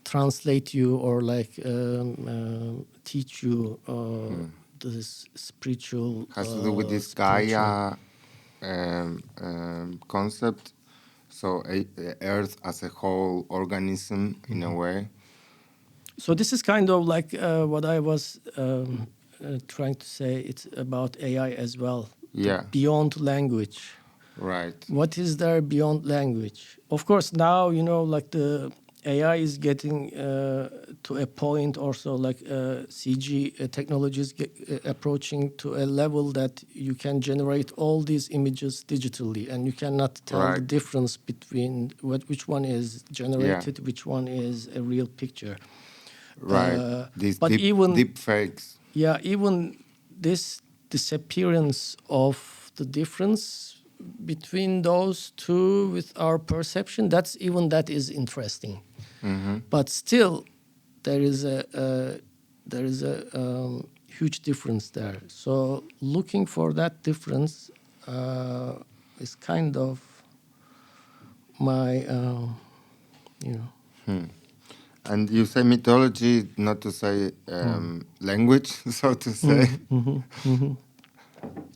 translate you or like teach you this spiritual Has to do with this spiritual- Gaia concept. So Earth as a whole organism in a way. So this is kind of like what I was trying to say. It's about AI as well. Yeah. Beyond language. Right. What is there beyond language? Of course, now, like the AI is getting to a point also, like CG technologies approaching to a level that you can generate all these images digitally, and you cannot tell the Right. difference between which one is generated, which one is a real picture. Right. These but deep fakes. Yeah, even this disappearance of the difference between those two with our perception, that is interesting. But still, there is a huge difference there. So looking for that difference is kind of my, And you say mythology, not to say language, so to say.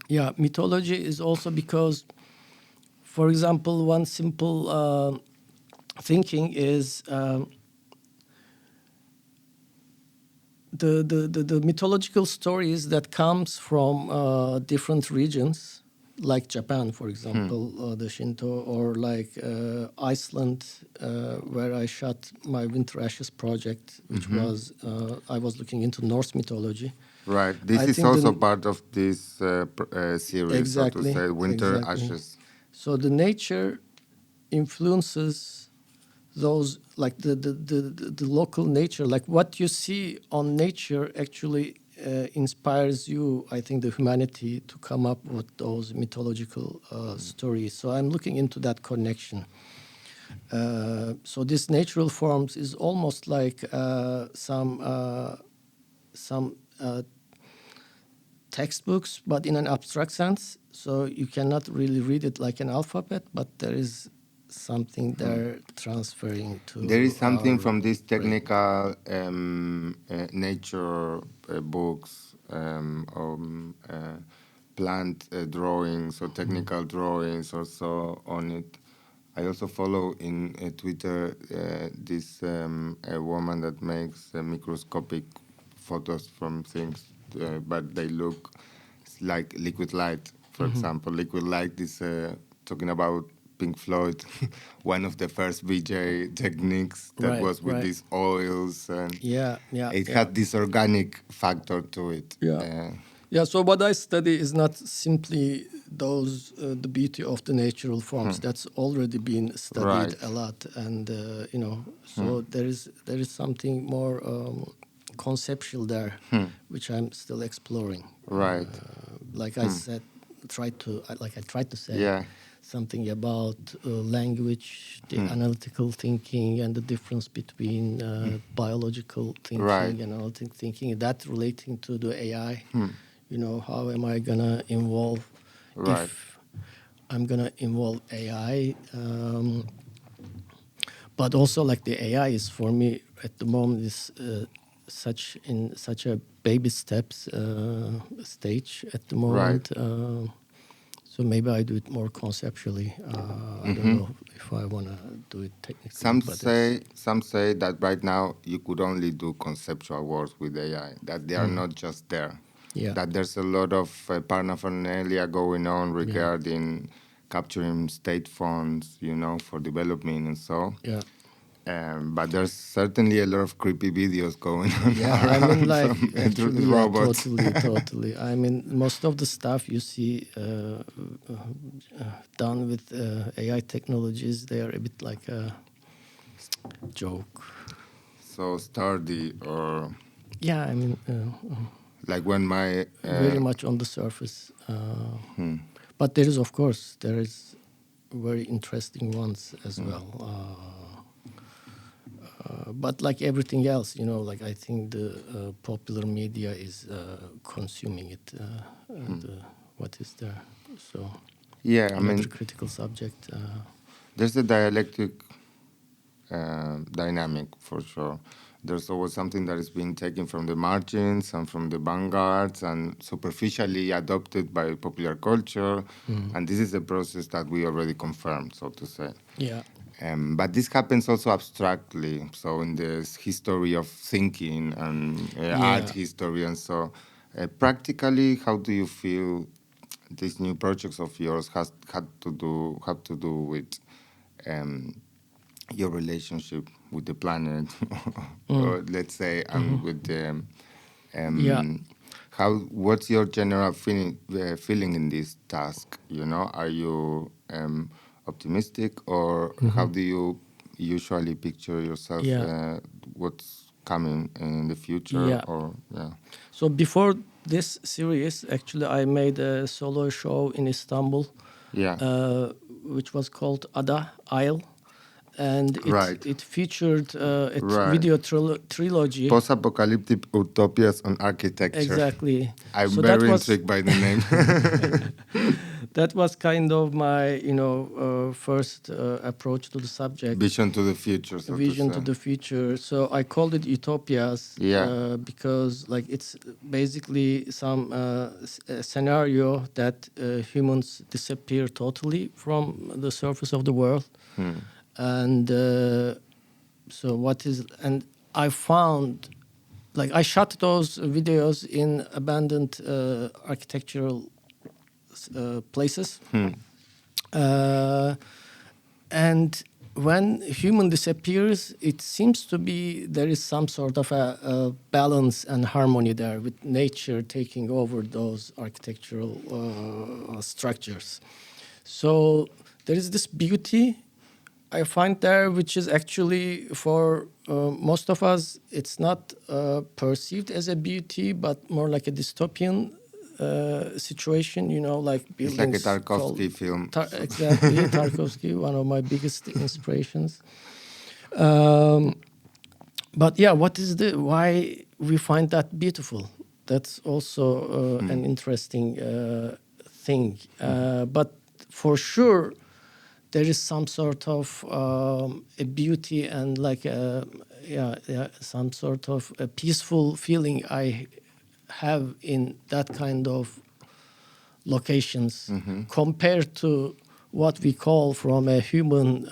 Yeah, mythology is also because, for example, one simple thinking is the mythological stories that comes from different regions, like Japan, for example, the Shinto, or like Iceland, where I shot my Winter Ashes project, which was I was looking into Norse mythology. Right. This I is think also part of this series, Exactly, so to say, Winter exactly. Ashes. So the nature influences those, like the local nature, like what you see on nature actually inspires you, I think, the humanity to come up with those mythological stories. So I'm looking into that connection. So this natural forms is almost like some textbooks, but in an abstract sense. So you cannot really read it like an alphabet, but there is something there transferring to. There is something from these brain. technical nature books plant drawings or technical drawings also on it. I also follow in Twitter this a woman that makes microscopic photos from things, but they look like liquid light. For example, liquid light is talking about Pink Floyd, one of the first VJ techniques that Right, was with right. these oils, and it Yeah. had this organic factor to it. Yeah, so what I study is not simply those the beauty of the natural forms. That's already been studied Right. a lot, and so there is something more conceptual there, which I'm still exploring. Right. Like I said, I tried to say Yeah. something about language, the analytical thinking, and the difference between biological thinking Right. and analytic thinking. That relating to the AI. How am I gonna involve Right. if I'm gonna involve AI? But also, like the AI is for me at the moment is such a baby steps stage at the moment. So maybe I do it more conceptually. I don't know if I wanna do it technically. Some but say that right now you could only do conceptual works with AI, that they are not just there. Yeah. That there's a lot of paraphernalia going on regarding capturing state funds, for development and so. Yeah. But there's certainly a lot of creepy videos going on. Yeah, I mean, like, from actually, robots. totally. I mean, most of the stuff you see done with AI technologies, they are a bit like a joke. So sturdy, or Yeah, I mean, like when my very much on the surface. But there is, of course, very interesting ones as well. But like everything else, like I think the popular media is consuming it. What is there? So yeah, I mean, another critical subject. there's a dialectic dynamic for sure. There's always something that is being taken from the margins and from the vanguards and superficially adopted by popular culture. And this is a process that we already confirmed, so to say. Yeah. But this happens also abstractly. So in this history of thinking and art history, and so practically, how do you feel these new projects of yours have to do with your relationship with the planet, or let's say, and with the what's your general feeling in this task? Are you optimistic, or how do you usually picture yourself? What's coming in the future? Yeah. Or So before this series, actually, I made a solo show in Istanbul, which was called Ada Isle, and it featured a video trilogy. Post-Apocalyptic Utopias on Architecture. Exactly. I'm very intrigued by the name. That was kind of my, first approach to the subject. Vision to the future. Vision to the future. So I called it Utopias because, like, it's basically some scenario that humans disappear totally from the surface of the world. And and I found, like, I shot those videos in abandoned architectural places. And when human disappears, it seems to be there is some sort of a balance and harmony there, with nature taking over those architectural structures. So there is this beauty I find there, which is actually for most of us, it's not perceived as a beauty, but more like a dystopian situation. You know, like It's like a buildings. Tarkovsky film. Exactly, Tarkovsky, one of my biggest inspirations. But yeah, why we find that beautiful? That's also an interesting thing. But for sure, there is some sort of a beauty and like some sort of a peaceful feeling I have in that kind of locations compared to what we call from a human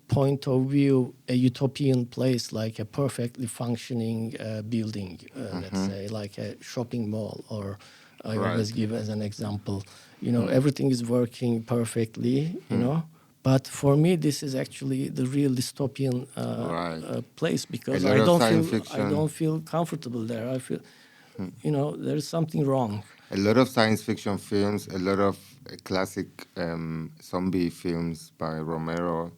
point of view a utopian place, like a perfectly functioning building, let's say like a shopping mall, or I always give as an example, you know, everything is working perfectly, you know. But for me, this is actually the real dystopian place, because I don't feel comfortable there. I feel, you know, there is something wrong. A lot of science fiction films, a lot of classic zombie films by Romero,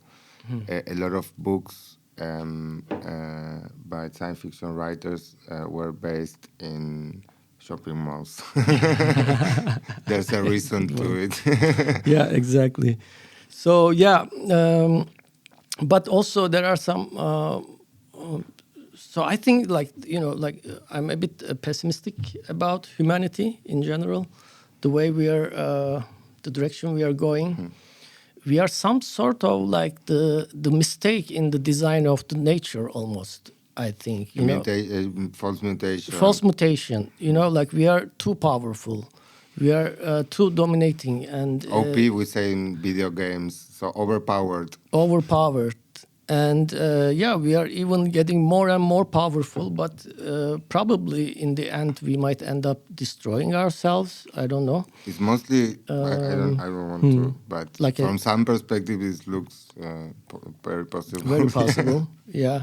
a lot of books by science fiction writers were based in shopping malls. There's a reason to it. Yeah, exactly. So yeah, but also there are some. So I think, like, you know, like I'm a bit pessimistic about humanity in general, the way we are, the direction we are going. We are some sort of like the mistake in the design of the nature almost. I think, you know, False mutation. False mutation. You know, like we are too powerful. We are too dominating and OP, we say in video games, so overpowered. Overpowered. And yeah, we are even getting more and more powerful, but probably in the end we might end up destroying ourselves. I don't know. It's mostly I don't want to, but like from some perspective, it looks very possible. Very possible. Yeah.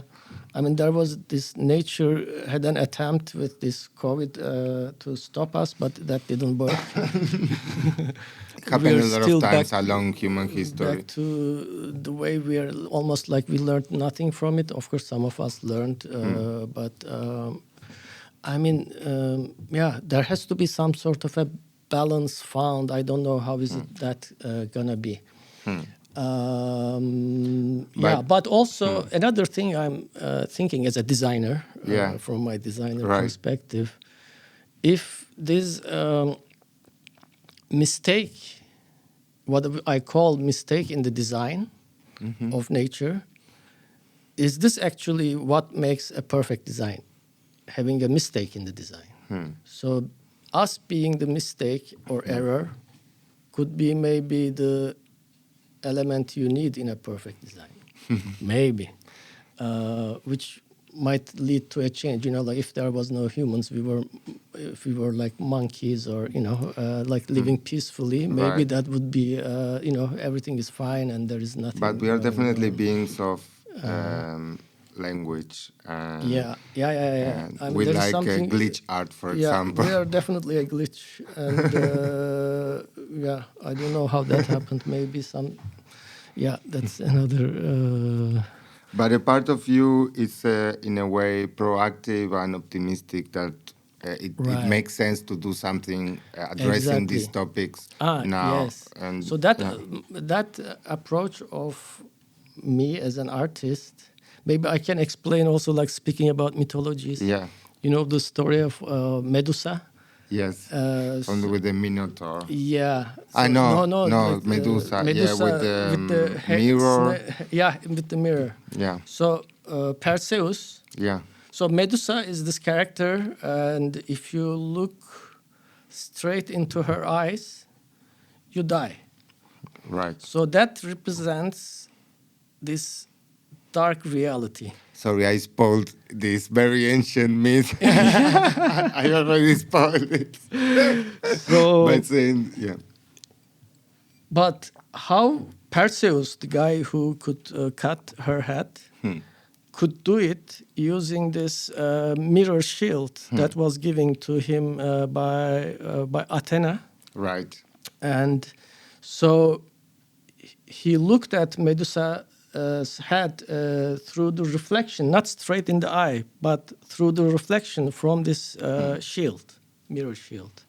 I mean, there was this nature had an attempt with this COVID to stop us, but that didn't work. It happened a lot of times along human history. Back to the way we are, almost like we learned nothing from it. Of course, some of us learned, but I mean, yeah, there has to be some sort of a balance found. I don't know how is it that gonna be. Yeah, but also another thing I'm thinking as a designer, from my designer perspective, if this mistake, what I call mistake in the design of nature, is this actually what makes a perfect design? Having a mistake in the design. So us being the mistake or error could be maybe the element you need in a perfect design. Maybe. Which might lead to a change. You know, like if there was no humans, if we were like monkeys, or, you know, like living peacefully, maybe that would be, you know, everything is fine and there is nothing. But we are definitely beings of language. Yeah. I mean, we like glitch art, for example. We are definitely a glitch. And yeah, I don't know how that happened. Maybe that's another... But a part of you is, in a way, proactive and optimistic, that it makes sense to do something addressing these topics now. Yes. And so that approach of me as an artist, maybe I can explain also, like speaking about mythologies. Yeah. You know the story of Medusa? Yes, with the Minotaur. Yeah. So, no, Medusa. Yeah, with the mirror. With the mirror. Yeah. So Perseus. Yeah. So Medusa is this character, and if you look straight into her eyes, you die. Right. So that represents this dark reality. Sorry, I spoiled this very ancient myth. I already spoiled it. So, by saying, but how Perseus, the guy who could cut her head, could do it using this mirror shield that was given to him by Athena. Right. And so he looked at Medusa head through the reflection, not straight in the eye, but through the reflection from this shield, mirror shield.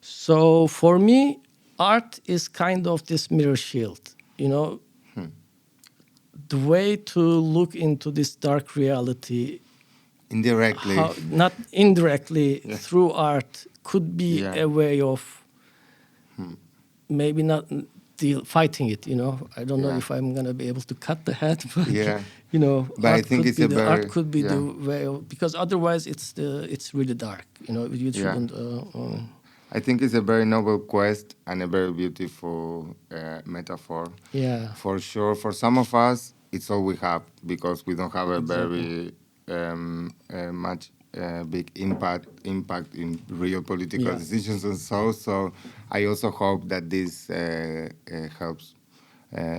So for me, art is kind of this mirror shield, you know, the way to look into this dark reality. Indirectly. Not indirectly, through art could be Yeah. a way of maybe not fighting it, you know. I don't know Yeah. if I'm going to be able to cut the head, but, Yeah. you know, But I think it's a very, art could be the yeah. way of, because otherwise it's really dark, you know, you Yeah. shouldn't. I think it's a very noble quest and a very beautiful metaphor. Yeah. For sure, for some of us, it's all we have because we don't have a Exactly. very much big impact in real political Yeah. decisions and so. So I also hope that this helps.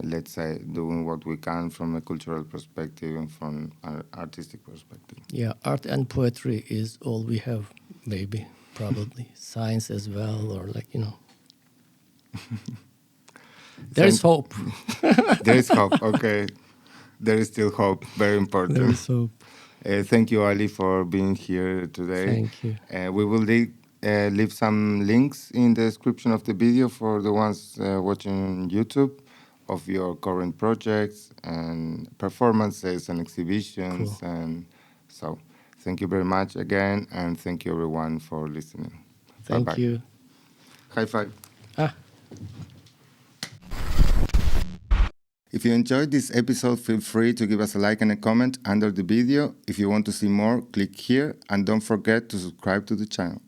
Let's say doing what we can from a cultural perspective and from an artistic perspective. Yeah, art and poetry is all we have, maybe, probably. Science as well, or like, you know. There is hope. There is hope. Okay. There is still hope. Very important. There is hope. Thank you, Ali, for being here today. Thank you. We will leave some links in the description of the video for the ones watching on YouTube of your current projects and performances and exhibitions. Cool. And so thank you very much again. And thank you, everyone, for listening. Thank Bye-bye. you. High five. Ah. If you enjoyed this episode, feel free to give us a like and a comment under the video. If you want to see more, click here and don't forget to subscribe to the channel.